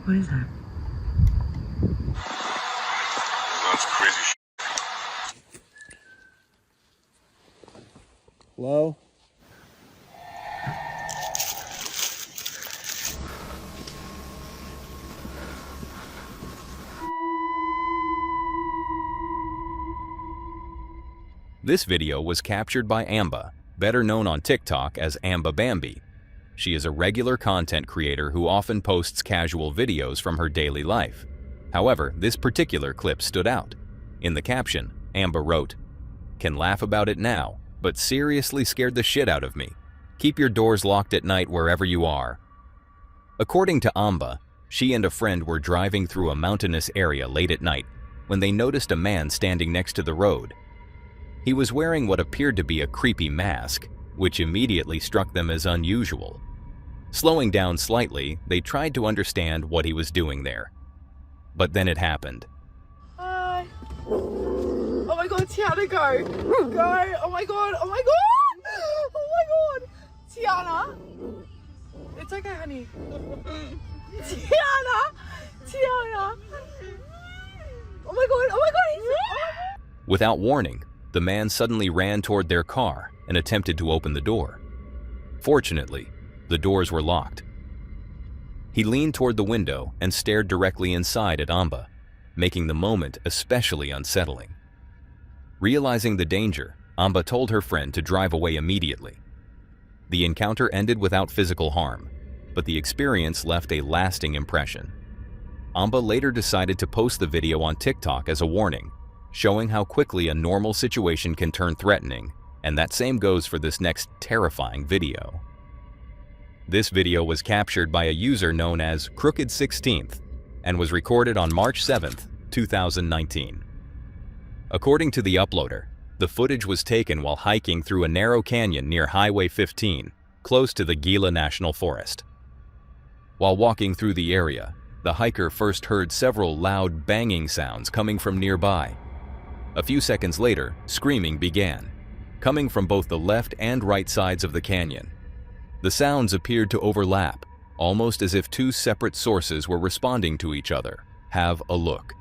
What is that? That's crazy shit. Hello? This video was captured by Amba, better known on TikTok as Amba Bambi. She is a regular content creator who often posts casual videos from her daily life. However, this particular clip stood out. In the caption, Amba wrote, "Can laugh about it now, but seriously scared the shit out of me. Keep your doors locked at night wherever you are." According to Amba, she and a friend were driving through a mountainous area late at night when they noticed a man standing next to the road. He was wearing what appeared to be a creepy mask, which immediately struck them as unusual. Slowing down slightly, they tried to understand what he was doing there. But then it happened. Hi. Oh my god, Tiana, go! Go! Oh my god! Oh my god! Oh my god! Tiana! It's okay, honey. Tiana! Tiana! Oh my god! Oh my god! Oh my god! Without warning, the man suddenly ran toward their car and attempted to open the door. Fortunately, the doors were locked. He leaned toward the window and stared directly inside at Amba, making the moment especially unsettling. Realizing the danger, Amba told her friend to drive away immediately. The encounter ended without physical harm, but the experience left a lasting impression. Amba later decided to post the video on TikTok as a warning, showing how quickly a normal situation can turn threatening, and that same goes for this next terrifying video. This video was captured by a user known as Crooked16th and was recorded on March 7th, 2019. According to the uploader, the footage was taken while hiking through a narrow canyon near Highway 15, close to the Gila National Forest. While walking through the area, the hiker first heard several loud banging sounds coming from nearby. A few seconds later, screaming began, coming from both the left and right sides of the canyon. The sounds appeared to overlap, almost as if two separate sources were responding to each other. Have a look.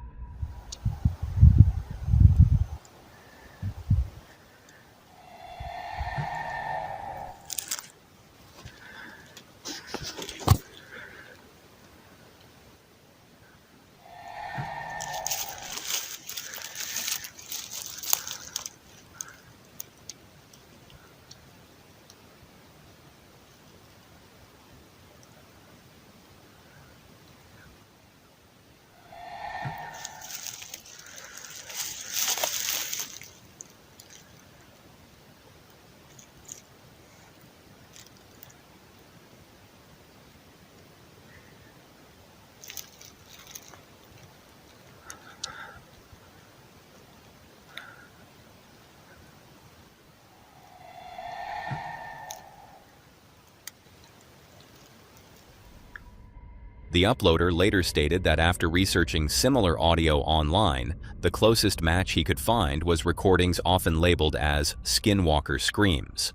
The uploader later stated that after researching similar audio online, the closest match he could find was recordings often labeled as skinwalker screams.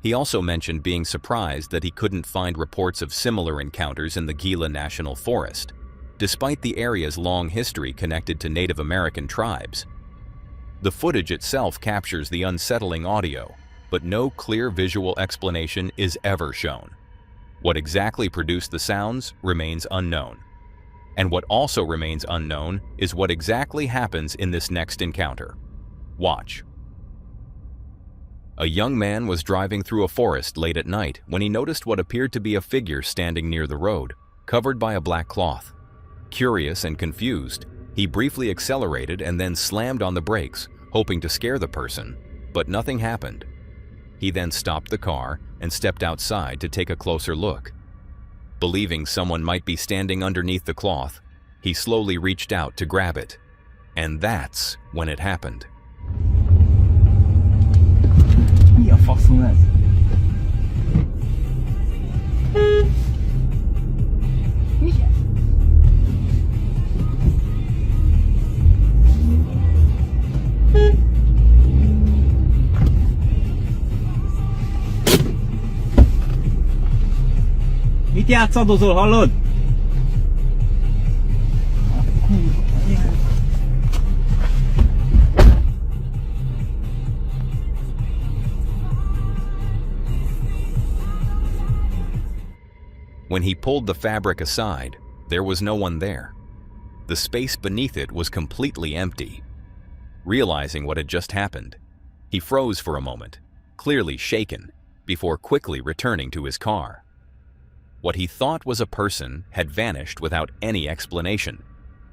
He also mentioned being surprised that he couldn't find reports of similar encounters in the Gila National Forest, despite the area's long history connected to Native American tribes. The footage itself captures the unsettling audio, but no clear visual explanation is ever shown. What exactly produced the sounds remains unknown. And what also remains unknown is what exactly happens in this next encounter. Watch. A young man was driving through a forest late at night when he noticed what appeared to be a figure standing near the road, covered by a black cloth. Curious and confused, he briefly accelerated and then slammed on the brakes, hoping to scare the person, but nothing happened. He then stopped the car and stepped outside to take a closer look. Believing someone might be standing underneath the cloth, he slowly reached out to grab it. And that's when it happened. Ja, fassen det. Mit játszadozol, hallod? When he pulled the fabric aside, there was no one there. The space beneath it was completely empty. Realizing what had just happened, he froze for a moment, clearly shaken, before quickly returning to his car. What he thought was a person had vanished without any explanation,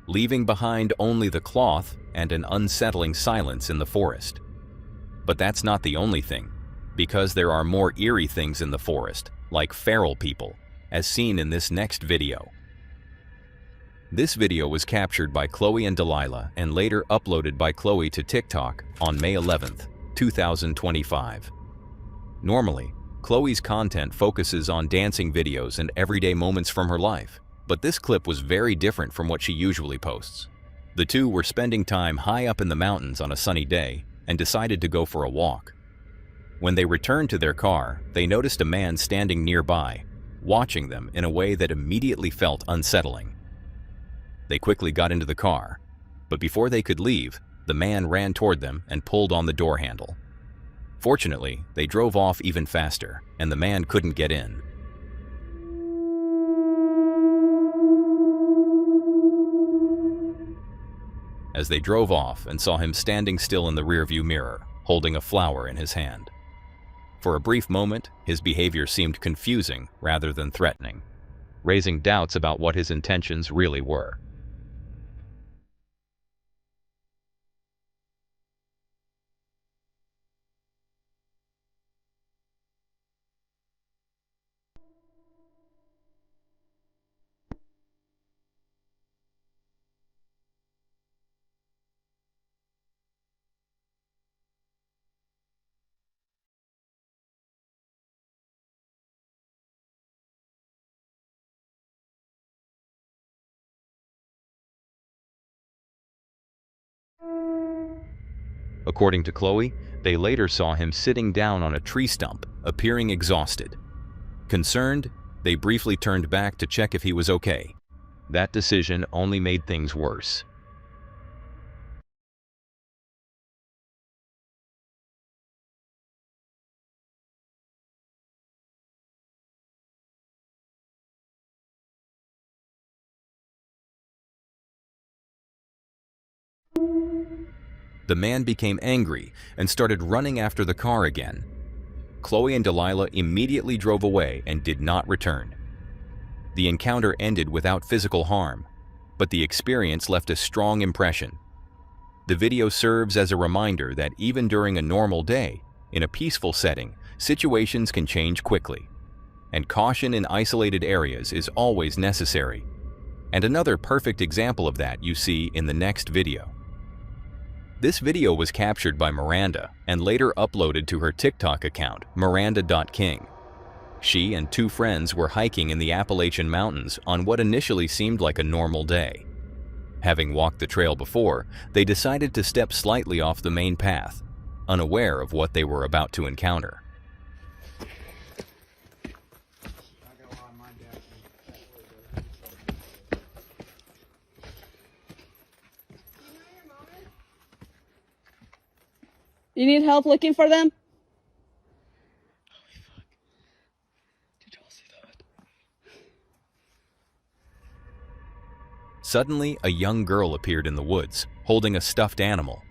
leaving behind only the cloth and an unsettling silence in the forest. But that's not the only thing, because there are more eerie things in the forest, like feral people, as seen in this next video. This video was captured by Chloe and Delilah and later uploaded by Chloe to TikTok on May 11th, 2025. Normally, Chloe's content focuses on dancing videos and everyday moments from her life, but this clip was very different from what she usually posts. The two were spending time high up in the mountains on a sunny day and decided to go for a walk. When they returned to their car, they noticed a man standing nearby, watching them in a way that immediately felt unsettling. They quickly got into the car, but before they could leave, the man ran toward them and pulled on the door handle. Fortunately, they drove off even faster, and the man couldn't get in. As they drove off and saw him standing still in the rearview mirror, holding a flower in his hand. For a brief moment, his behavior seemed confusing rather than threatening, raising doubts about what his intentions really were. According to Chloe, they later saw him sitting down on a tree stump, appearing exhausted. Concerned, they briefly turned back to check if he was okay. That decision only made things worse. The man became angry and started running after the car again. Chloe and Delilah immediately drove away and did not return. The encounter ended without physical harm, but the experience left a strong impression. The video serves as a reminder that even during a normal day, in a peaceful setting, situations can change quickly, and caution in isolated areas is always necessary. And another perfect example of that you see in the next video. This video was captured by Miranda and later uploaded to her TikTok account, miranda.king. She and two friends were hiking in the Appalachian Mountains on what initially seemed like a normal day. Having walked the trail before, they decided to step slightly off the main path, unaware of what they were about to encounter. You need help looking for them? Holy fuck. Did y'all see that? Suddenly, a young girl appeared in the woods, holding a stuffed animal.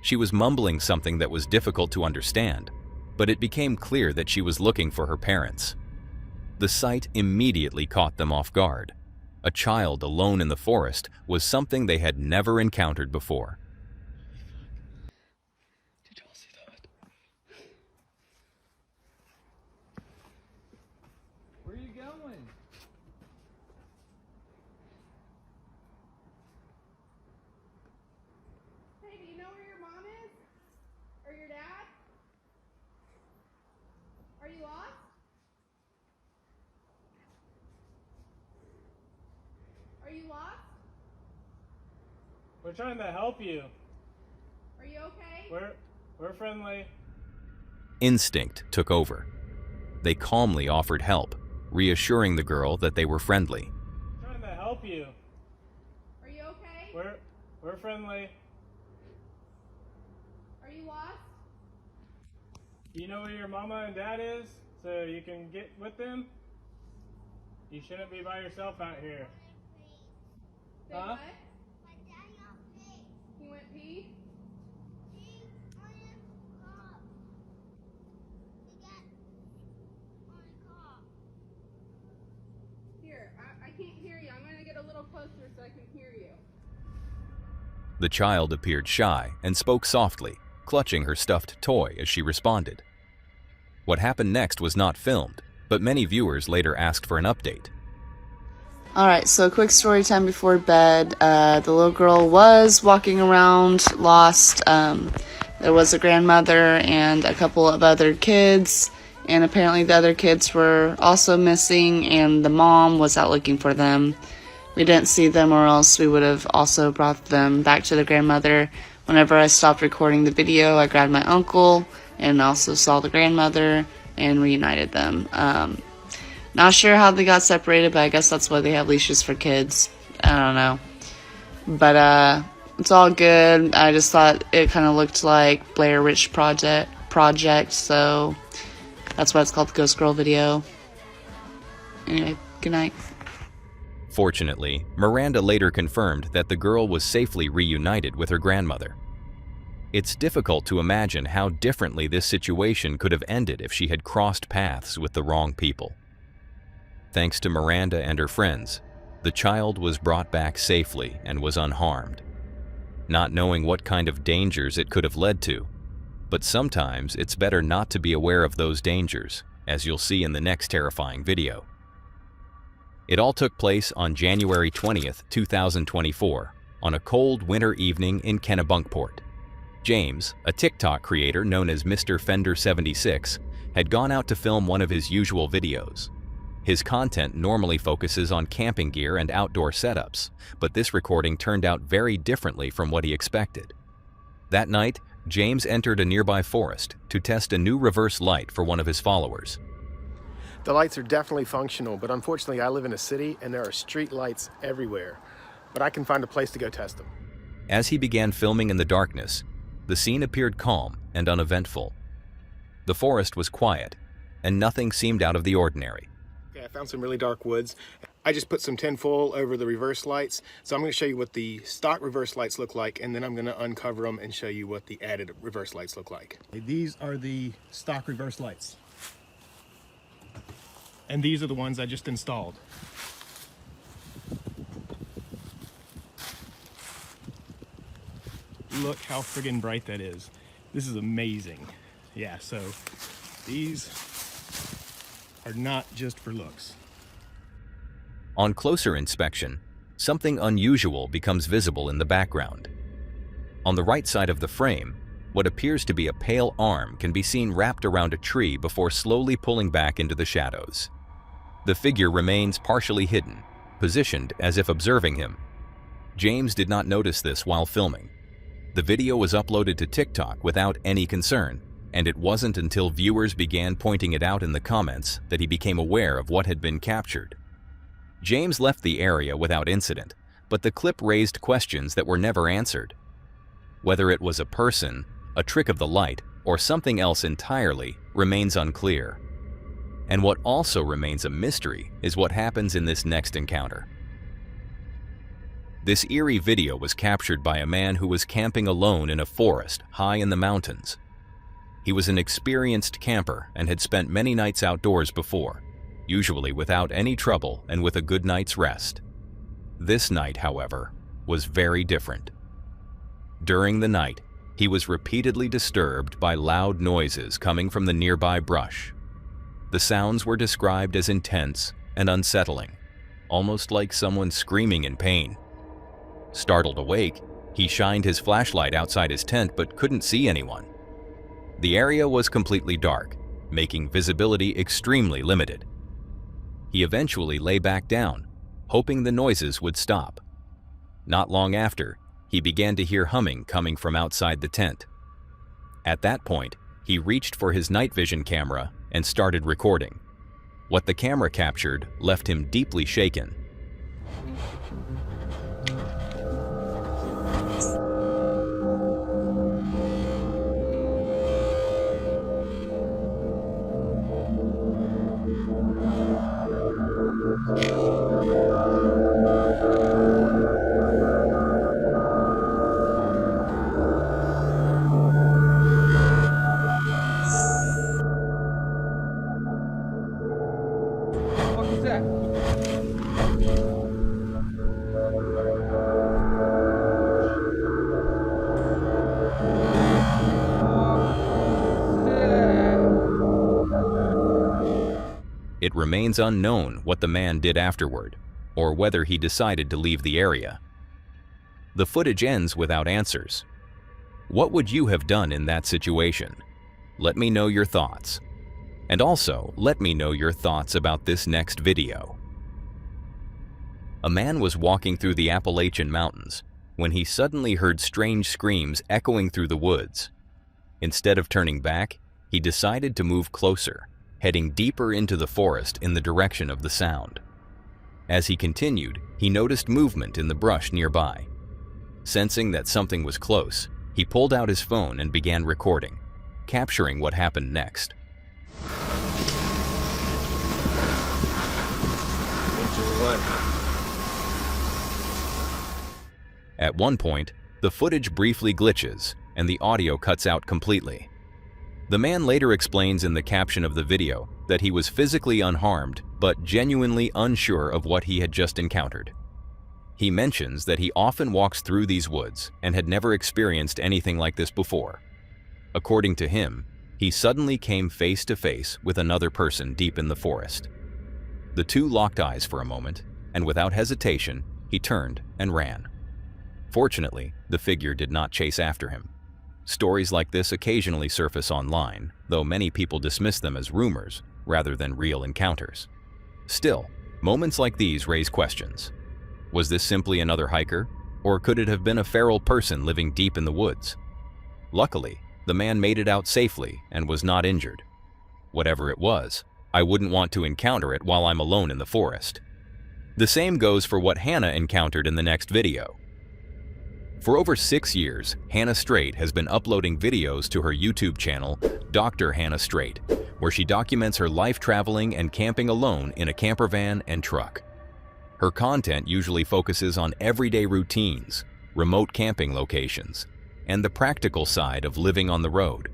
She was mumbling something that was difficult to understand, but it became clear that she was looking for her parents. The sight immediately caught them off guard. A child alone in the forest was something they had never encountered before. Did y'all see that? Where are you going? Hey, do you know where your mom is? Or your dad? Are you lost? Are you lost? We're trying to help you. Are you okay? We're friendly. Instinct took over. They calmly offered help, reassuring the girl that they were friendly. We're trying to help you. Are you okay? We're friendly. Are you lost? You know where your mama and dad is, so you can get with them? You shouldn't be by yourself out here. Say Huh? what? He went pee? Here, I can't hear you. I'm going to get a little closer so I can hear you. The child appeared shy and spoke softly, clutching her stuffed toy as she responded. What happened next was not filmed, but many viewers later asked for an update. Alright, so quick story time before bed. The little girl was walking around lost. There was a grandmother and a couple of other kids, and apparently the other kids were also missing, and the mom was out looking for them. We didn't see them, or else we would have also brought them back to the grandmother. Whenever I stopped recording the video, I grabbed my uncle and also saw the grandmother and reunited them. Not sure how they got separated, but I guess that's why they have leashes for kids. I don't know. But it's all good. I just thought it kind of looked like Blair Witch Project, so that's why it's called the Ghost Girl video. Anyway, good night. Fortunately, Miranda later confirmed that the girl was safely reunited with her grandmother. It's difficult to imagine how differently this situation could have ended if she had crossed paths with the wrong people. Thanks to Miranda and her friends, the child was brought back safely and was unharmed, not knowing what kind of dangers it could have led to. But sometimes it's better not to be aware of those dangers, as you'll see in the next terrifying video. It all took place on January 20th, 2024, on a cold winter evening in Kennebunkport. James, a TikTok creator known as Mr. Fender76, had gone out to film one of his usual videos. His content normally focuses on camping gear and outdoor setups, but this recording turned out very differently from what he expected. That night, James entered a nearby forest to test a new reverse light for one of his followers. The lights are definitely functional, but unfortunately I live in a city and there are street lights everywhere, but I can find a place to go test them. As he began filming in the darkness, the scene appeared calm and uneventful. The forest was quiet, and nothing seemed out of the ordinary. Okay, I found some really dark woods. I just put some tinfoil over the reverse lights, so I'm going to show you what the stock reverse lights look like, and then I'm going to uncover them and show you what the added reverse lights look like. These are the stock reverse lights. And these are the ones I just installed. Look how friggin' bright that is. This is amazing. Yeah, so these are not just for looks. On closer inspection, something unusual becomes visible in the background. On the right side of the frame, what appears to be a pale arm can be seen wrapped around a tree before slowly pulling back into the shadows. The figure remains partially hidden, positioned as if observing him. James did not notice this while filming. The video was uploaded to TikTok without any concern, and it wasn't until viewers began pointing it out in the comments that he became aware of what had been captured. James left the area without incident, but the clip raised questions that were never answered. Whether it was a person, a trick of the light, or something else entirely remains unclear. And what also remains a mystery is what happens in this next encounter. This eerie video was captured by a man who was camping alone in a forest high in the mountains. He was an experienced camper and had spent many nights outdoors before, usually without any trouble and with a good night's rest. This night, however, was very different. During the night, he was repeatedly disturbed by loud noises coming from the nearby brush. The sounds were described as intense and unsettling, almost like someone screaming in pain. Startled awake, he shined his flashlight outside his tent but couldn't see anyone. The area was completely dark, making visibility extremely limited. He eventually lay back down, hoping the noises would stop. Not long after, he began to hear humming coming from outside the tent. At that point, he reached for his night vision camera and started recording. What the camera captured left him deeply shaken. remains unknown what the man did afterward, or whether he decided to leave the area. The footage ends without answers. What would you have done in that situation? Let me know your thoughts. And also, let me know your thoughts about this next video. A man was walking through the Appalachian Mountains when he suddenly heard strange screams echoing through the woods. Instead of turning back, he decided to move closer, heading deeper into the forest in the direction of the sound. As he continued, he noticed movement in the brush nearby. Sensing that something was close, he pulled out his phone and began recording, capturing what happened next. At one point, the footage briefly glitches and the audio cuts out completely. The man later explains in the caption of the video that he was physically unharmed but genuinely unsure of what he had just encountered. He mentions that he often walks through these woods and had never experienced anything like this before. According to him, he suddenly came face to face with another person deep in the forest. The two locked eyes for a moment, and without hesitation, he turned and ran. Fortunately, the figure did not chase after him. Stories like this occasionally surface online, though many people dismiss them as rumors rather than real encounters. Still, moments like these raise questions. Was this simply another hiker, or could it have been a feral person living deep in the woods? Luckily, the man made it out safely and was not injured. Whatever it was, I wouldn't want to encounter it while I'm alone in the forest. The same goes for what Hannah encountered in the next video. For over 6 years, Hannah Straight has been uploading videos to her YouTube channel, Dr. Hannah Straight, where she documents her life traveling and camping alone in a camper van and truck. Her content usually focuses on everyday routines, remote camping locations, and the practical side of living on the road.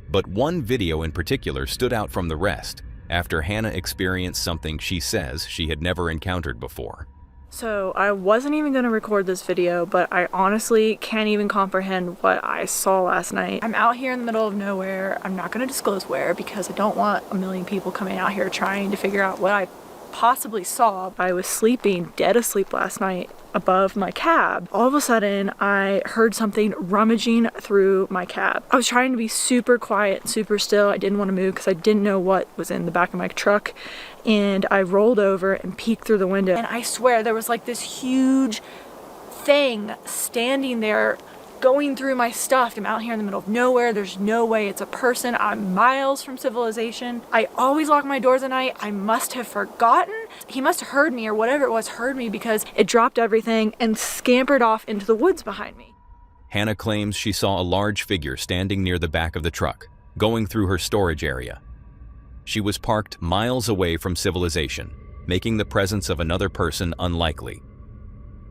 But one video in particular stood out from the rest after Hannah experienced something she says she had never encountered before. So I wasn't even going to record this video, but I honestly can't even comprehend what I saw last night. I'm out here in the middle of nowhere. I'm not going to disclose where because I don't want a million people coming out here trying to figure out what I possibly saw. I was sleeping, dead asleep last night above my cab. All of a sudden, I heard something rummaging through my cab. I was trying to be super quiet, super still. I didn't want to move because I didn't know what was in the back of my truck. And I rolled over and peeked through the window. And I swear there was like this huge thing standing there going through my stuff. I'm out here in the middle of nowhere. There's no way it's a person. I'm miles from civilization. I always lock my doors at night. I must have forgotten. He must have heard me, or whatever it was heard me, because it dropped everything and scampered off into the woods behind me. Hannah claims she saw a large figure standing near the back of the truck, going through her storage area. She was parked miles away from civilization, making the presence of another person unlikely.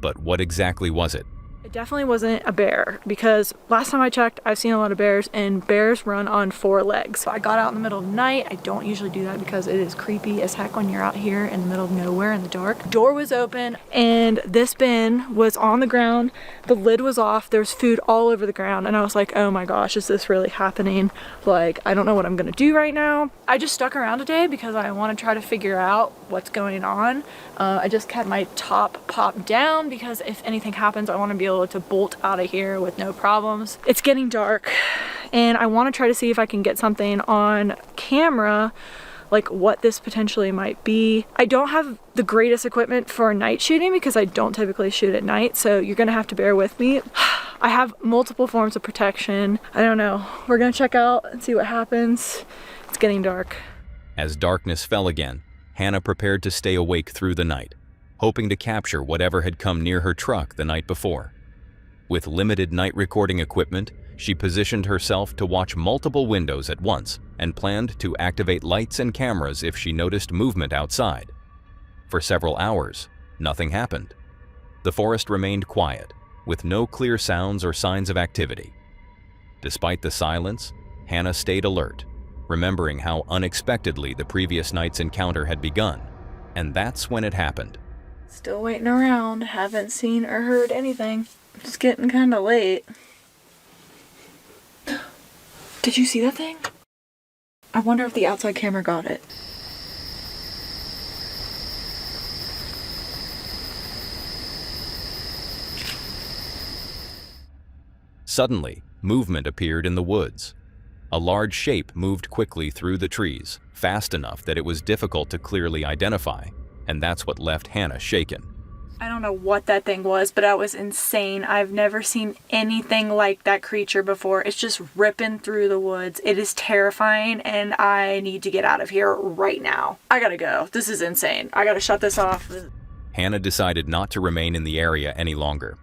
But what exactly was it? It definitely wasn't a bear, because last time I checked, I've seen a lot of bears, and bears run on 4 legs. So I got out in the middle of the night. I don't usually do that because it is creepy as heck when you're out here in the middle of nowhere in the dark. Door was open, and this bin was on the ground. The lid was off. There was food all over the ground, and I was like, oh my gosh, is this really happening? Like, I don't know what I'm gonna do right now. I just stuck around today because I want to try to figure out what's going on. I just had my top popped down because if anything happens, I want to be able to bolt out of here with no problems. It's getting dark and I want to try to see if I can get something on camera, like what this potentially might be. I don't have the greatest equipment for night shooting because I don't typically shoot at night, so you're gonna have to bear with me. I have multiple forms of protection. I don't know. We're gonna check out and see what happens. It's getting dark. As darkness fell again, Hannah prepared to stay awake through the night, hoping to capture whatever had come near her truck the night before. With limited night recording equipment, she positioned herself to watch multiple windows at once and planned to activate lights and cameras if she noticed movement outside. For several hours, nothing happened. The forest remained quiet, with no clear sounds or signs of activity. Despite the silence, Hannah stayed alert, remembering how unexpectedly the previous night's encounter had begun, and that's when it happened. Still waiting around, haven't seen or heard anything. It's getting kind of late. Did you see that thing? I wonder if the outside camera got it. Suddenly, movement appeared in the woods. A large shape moved quickly through the trees, fast enough that it was difficult to clearly identify, and that's what left Hannah shaken. I don't know what that thing was, but that was insane. I've never seen anything like that creature before. It's just ripping through the woods. It is terrifying, and I need to get out of here right now. I gotta go. This is insane. I gotta shut this off. Hannah decided not to remain in the area any longer.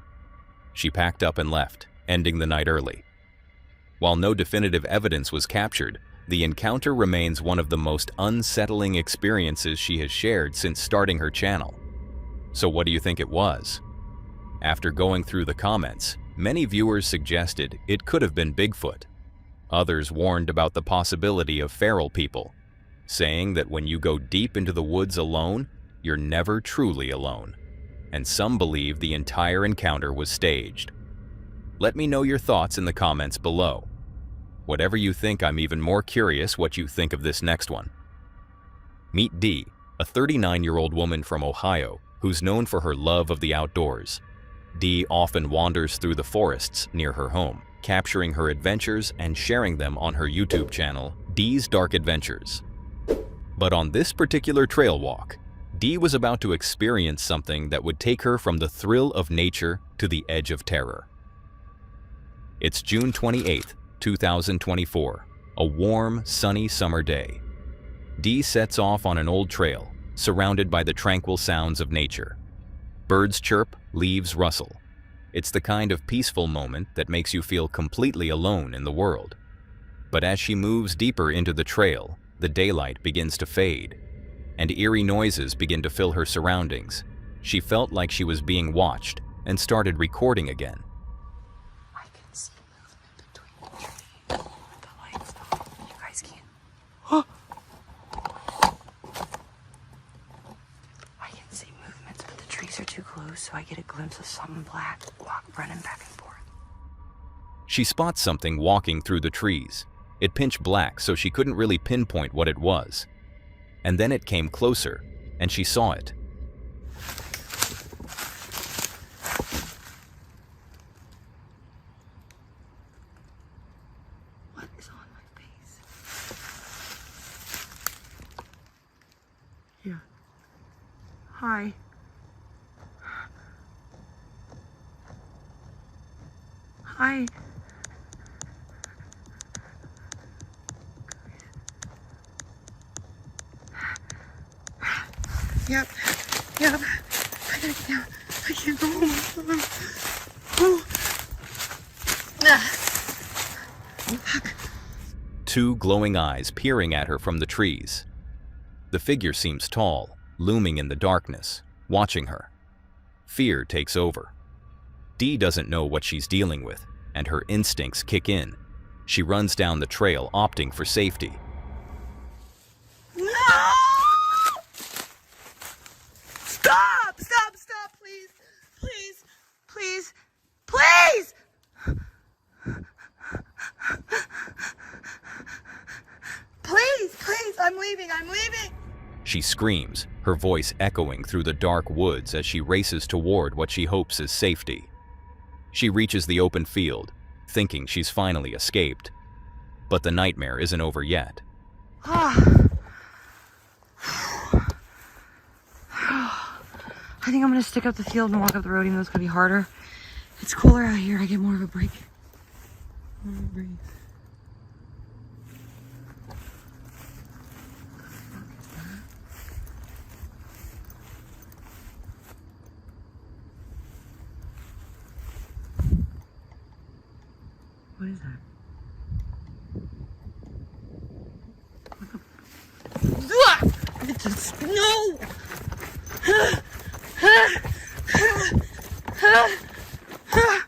She packed up and left, ending the night early. While no definitive evidence was captured, the encounter remains one of the most unsettling experiences she has shared since starting her channel. So what do you think it was? After going through the comments, many viewers suggested it could have been Bigfoot. Others warned about the possibility of feral people, saying that when you go deep into the woods alone, you're never truly alone. And some believe the entire encounter was staged. Let me know your thoughts in the comments below. Whatever you think, I'm even more curious what you think of this next one. Meet Dee, a 39-year-old woman from Ohio who's known for her love of the outdoors. Dee often wanders through the forests near her home, capturing her adventures and sharing them on her YouTube channel, Dee's Dark Adventures. But on this particular trail walk, Dee was about to experience something that would take her from the thrill of nature to the edge of terror. It's June 28th, 2024, a warm, sunny summer day. Dee sets off on an old trail, surrounded by the tranquil sounds of nature. Birds chirp, leaves rustle. It's the kind of peaceful moment that makes you feel completely alone in the world. But as she moves deeper into the trail, the daylight begins to fade, and eerie noises begin to fill her surroundings. She felt like she was being watched and started recording again. I can see movement between the trees. The light's off. You guys can't. I can see movements, but the trees are too close, so I get a glimpse of something black running back and forth. She spots something walking through the trees. It pinched black, so she couldn't really pinpoint what it was. And then it came closer, and she saw it. What is on my face? Yeah. Hi. Hi. Yep. I gotta get down. I can't go home. Two glowing eyes peering at her from the trees. The figure seems tall, looming in the darkness, watching her. Fear takes over. Dee doesn't know what she's dealing with, and her instincts kick in. She runs down the trail, opting for safety. No! Stop, please! Please, I'm leaving! She screams, her voice echoing through the dark woods as she races toward what she hopes is safety. She reaches the open field, thinking she's finally escaped. But the nightmare isn't over yet. I think I'm gonna stick up the field and walk up the road, even though it's gonna be harder. It's cooler out here. I get more of a break. What is that? It's a snow! The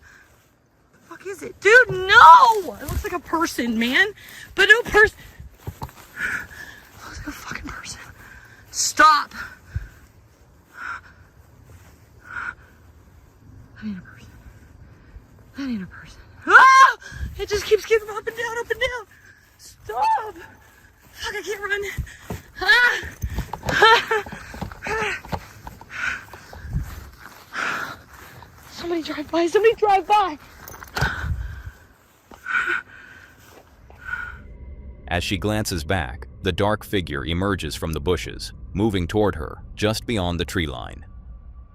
fuck is it? Dude, no! It looks like a person, man. But no person. It looks like a fucking person. Stop! That ain't a person. Ah! It just keeps getting up and down. Stop! Fuck, I can't run. Somebody drive by. As she glances back, the dark figure emerges from the bushes, moving toward her just beyond the tree line.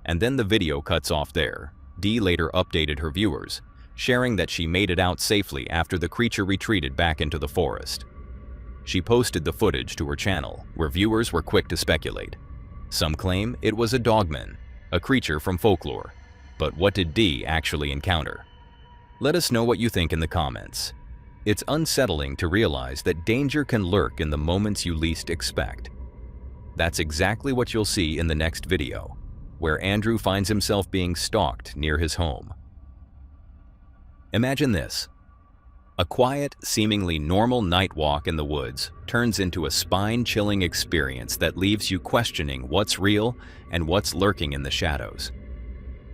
And then the video cuts off there. Dee later updated her viewers, sharing that she made it out safely after the creature retreated back into the forest. She posted the footage to her channel, where viewers were quick to speculate. Some claim it was a Dogman, a creature from folklore. But what did Dee actually encounter? Let us know what you think in the comments. It's unsettling to realize that danger can lurk in the moments you least expect. That's exactly what you'll see in the next video, where Andrew finds himself being stalked near his home. Imagine this. A quiet, seemingly normal night walk in the woods turns into a spine-chilling experience that leaves you questioning what's real and what's lurking in the shadows.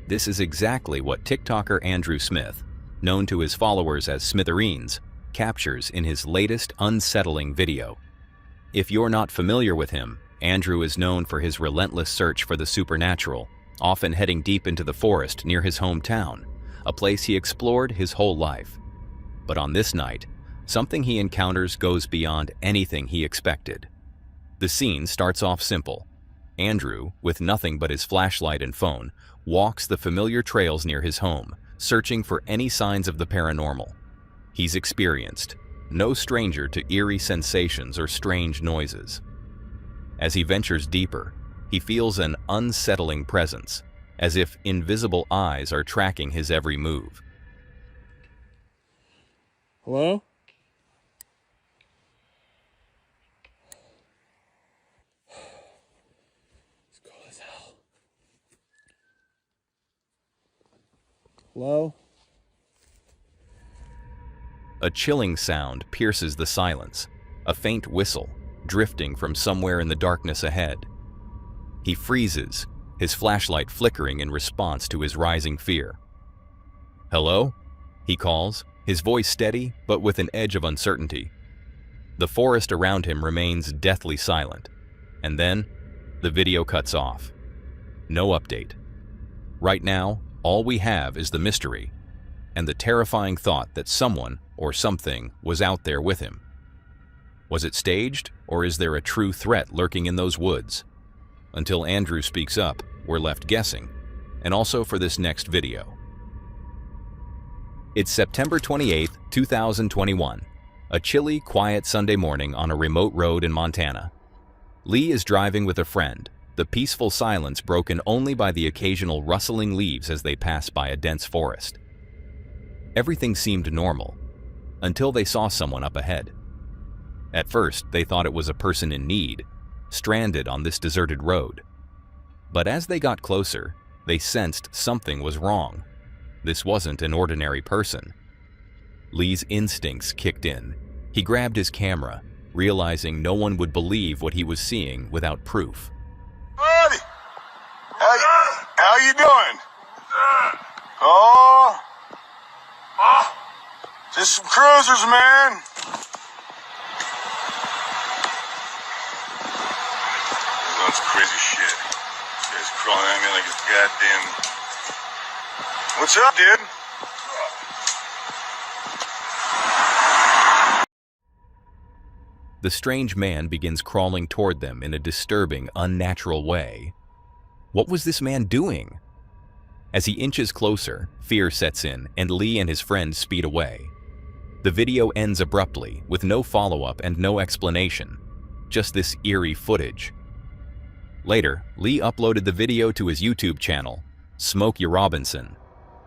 This is exactly what TikToker Andrew Smith, known to his followers as Smithereens, captures in his latest unsettling video. If you're not familiar with him, Andrew is known for his relentless search for the supernatural, often heading deep into the forest near his hometown, a place he explored his whole life. But on this night, something he encounters goes beyond anything he expected. The scene starts off simple. Andrew, with nothing but his flashlight and phone, walks the familiar trails near his home, searching for any signs of the paranormal. He's experienced, no stranger to eerie sensations or strange noises. As he ventures deeper, he feels an unsettling presence, as if invisible eyes are tracking his every move. Hello? It's cold as hell. Hello? A chilling sound pierces the silence, a faint whistle, drifting from somewhere in the darkness ahead. He freezes, his flashlight flickering in response to his rising fear. "Hello?" he calls, his voice steady but with an edge of uncertainty. The forest around him remains deathly silent, and then the video cuts off. No update. Right now, all we have is the mystery and the terrifying thought that someone or something was out there with him. Was it staged, or is there a true threat lurking in those woods? Until Andrew speaks up, we're left guessing, and also for this next video. It's September 28, 2021, a chilly, quiet Sunday morning on a remote road in Montana. Lee is driving with a friend, the peaceful silence broken only by the occasional rustling leaves as they pass by a dense forest. Everything seemed normal, until they saw someone up ahead. At first, they thought it was a person in need, stranded on this deserted road. But as they got closer, they sensed something was wrong. This wasn't an ordinary person. Lee's instincts kicked in. He grabbed his camera, realizing no one would believe what he was seeing without proof. Buddy, how you doing? Oh, just some cruisers, man. That's crazy shit. This guy's crawling at me like it's goddamn. What's up, dude? The strange man begins crawling toward them in a disturbing, unnatural way. What was this man doing? As he inches closer, fear sets in, and Lee and his friend speed away. The video ends abruptly, with no follow-up and no explanation, just this eerie footage. Later, Lee uploaded the video to his YouTube channel, Smokey Robinson.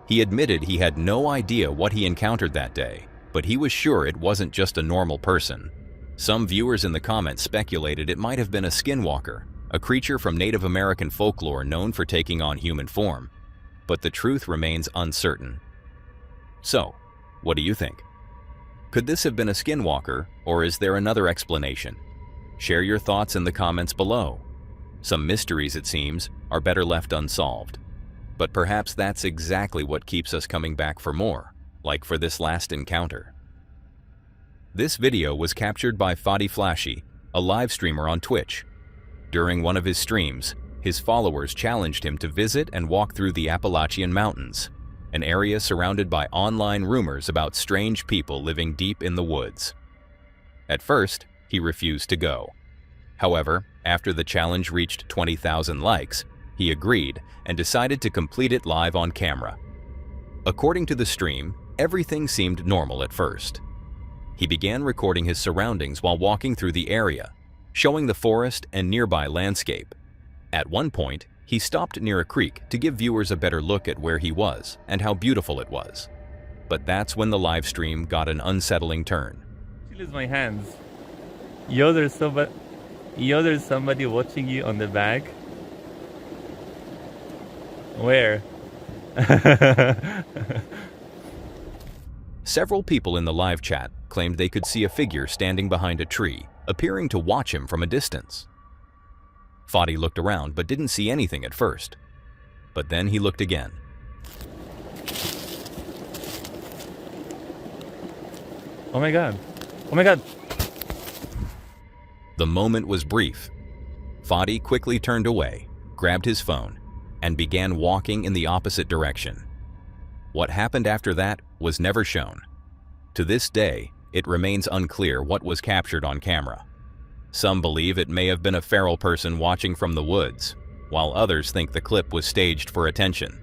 He admitted he had no idea what he encountered that day, but he was sure it wasn't just a normal person. Some viewers in the comments speculated it might have been a skinwalker, a creature from Native American folklore known for taking on human form. But the truth remains uncertain. So, what do you think? Could this have been a skinwalker, or is there another explanation? Share your thoughts in the comments below. Some mysteries, it seems, are better left unsolved. But perhaps that's exactly what keeps us coming back for more, like for this last encounter. This video was captured by Fadi Flashy, a live streamer on Twitch. During one of his streams, his followers challenged him to visit and walk through the Appalachian Mountains, an area surrounded by online rumors about strange people living deep in the woods. At first, he refused to go. However, after the challenge reached 20,000 likes, he agreed and decided to complete it live on camera. According to the stream, everything seemed normal at first. He began recording his surroundings while walking through the area, showing the forest and nearby landscape. At one point, he stopped near a creek to give viewers a better look at where he was and how beautiful it was. But that's when the live stream got an unsettling turn. Lose my hands. Yo, there's somebody watching you on the back. Where? Several people in the live chat claimed they could see a figure standing behind a tree, appearing to watch him from a distance. Fadi looked around but didn't see anything at first. But then he looked again. Oh my god. Oh my god. The moment was brief. Fadi quickly turned away, grabbed his phone, and began walking in the opposite direction. What happened after that was never shown. To this day, it remains unclear what was captured on camera. Some believe it may have been a feral person watching from the woods, while others think the clip was staged for attention.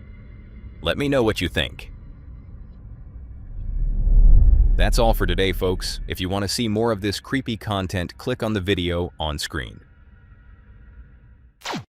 Let me know what you think. That's all for today, folks. If you want to see more of this creepy content, click on the video on screen.